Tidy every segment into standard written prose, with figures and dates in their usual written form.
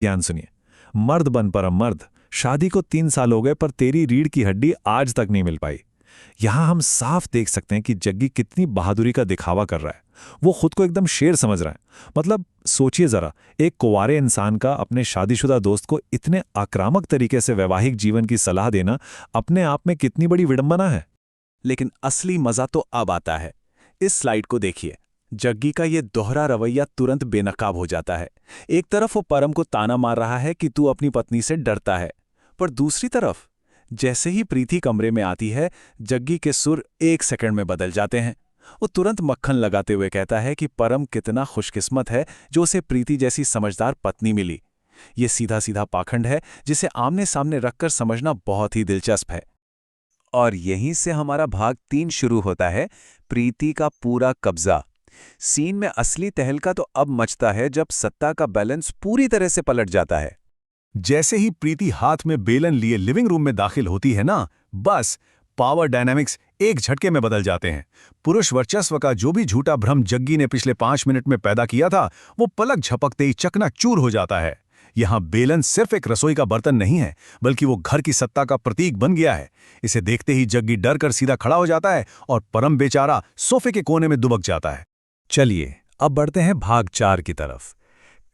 ध्यान सुनिए। मर्द बन परम मर्द, शादी को 3 साल हो गए पर तेरी रीढ़ की हड्डी आज तक नहीं मिल पाई। यहां हम साफ देख सकते हैं कि जग्गी कितनी बहादुरी का दिखावा कर रहा है। वो खुद को एकदम शेर समझ रहा है। मतलब सोचिए जरा, एक कुंवारे इंसान का अपने शादीशुदा दोस्त को इतने आक्रामक तरीके से वैवाहिक जीवन की सलाह देना अपने आप में कितनी बड़ी विडंबना है। लेकिन असली मजा तो अब आता है। इस स्लाइड को देखिए। जग्गी का ये दोहरा रवैया तुरंत बेनकाब हो जाता है। एक तरफ वो परम को ताना मार रहा है कि तू अपनी पत्नी से डरता है, पर दूसरी तरफ जैसे ही प्रीति कमरे में आती है, जग्गी के सुर 1 सेकंड में बदल जाते हैं। वो तुरंत मक्खन लगाते हुए कहता है कि परम कितना खुशकिस्मत है जो उसे प्रीति जैसी समझदार पत्नी मिली। ये सीधा सीधा पाखंड है जिसे आमने सामने रखकर समझना बहुत ही दिलचस्प है। और यहीं से हमारा भाग 3 शुरू होता है, प्रीति का पूरा कब्जा। सीन में असली तहलका तो अब मचता है जब सत्ता का बैलेंस पूरी तरह से पलट जाता है। जैसे ही प्रीति हाथ में बेलन लिए लिविंग रूम में दाखिल होती है ना, बस पावर डायनामिक्स एक झटके में बदल जाते हैं। पुरुष वर्चस्व का जो भी झूठा भ्रम जग्गी ने पिछले 5 मिनट में पैदा किया था, वो पलक झपकते ही चकनाचूर हो जाता है। यहां बेलन सिर्फ एक रसोई का बर्तन नहीं है, बल्कि वो घर की सत्ता का प्रतीक बन गया है। इसे देखते ही जग्गी डर कर सीधा खड़ा हो जाता है और परम बेचारा सोफे के कोने में दुबक जाता है। चलिए अब बढ़ते हैं भाग 4 की तरफ।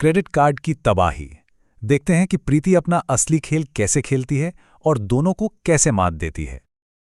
क्रेडिट कार्ड की तबाही। देखते हैं कि प्रीति अपना असली खेल कैसे खेलती है और दोनों को कैसे मात देती है।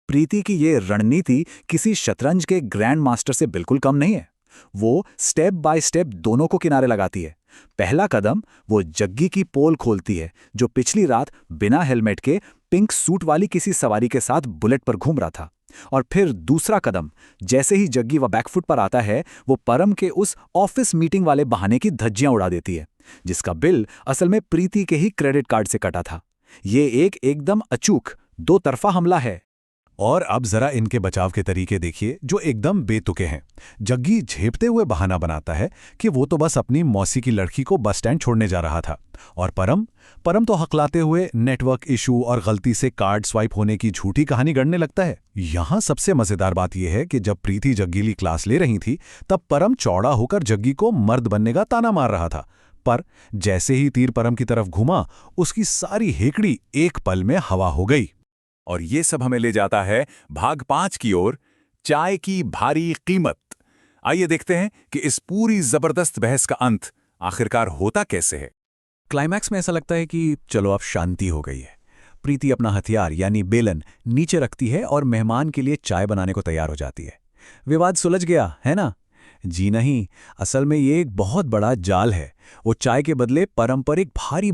प्रीति की ये रणनीति किसी शतरंज के ग्रैंड मास्टर से बिल्कुल कम नहीं है। वो स्टेप बाय स्टेप दोनों को किनारे लगाती है। पहला कदम, वो जग्गी की पोल खोलती है, जो पिछली रात बिना हेलमेट के पिंक सूट वाली किसी सवारी के साथ बुलेट पर घूम रहा था। और फिर दूसरा कदम, जैसे ही जग्गी वह बैकफुट पर आता है, वो परम के उस ऑफिस मीटिंग वाले बहाने की धज्जियां उड़ा देती है, जिसका बिल असल में प्रीति के ही क्रेडिट कार्ड से कटा था। ये एकदम अचूक दो तरफा हमला है। और अब जरा इनके बचाव के तरीके देखिए, जो एकदम बेतुके हैं। जग्गी झेपते हुए बहाना बनाता है कि वो तो बस अपनी मौसी की लड़की को बस स्टैंड छोड़ने जा रहा था। और परम तो हकलाते हुए नेटवर्क इशू और गलती से कार्ड स्वाइप होने की झूठी कहानी गढ़ने लगता है। यहां सबसे मजेदार बात यह है कि जब प्रीति जग्गीली क्लास ले रही थी, तब परम चौड़ा होकर जग्गी को मर्द बनने का ताना मार रहा था। पर जैसे ही तीर परम की तरफ घुमा, उसकी सारी हेकड़ी एक पल में हवा हो गई। और ये सब हमें ले जाता है भाग 5 की ओर, चाय की भारी कीमत। आइए देखते हैं कि इस पूरी जबरदस्त बहस का अंत आखिरकार होता कैसे है। क्लाइमैक्स में ऐसा लगता है कि चलो अब शांति हो गई है। प्रीति अपना हथियार यानी बेलन नीचे रखती है और मेहमान के लिए चाय बनाने को तैयार हो जाती है। विवाद सुलझ गया है ना? जी नहीं, असल में ये एक बहुत बड़ा जाल है। वो चाय के बदले परम पर एक भारी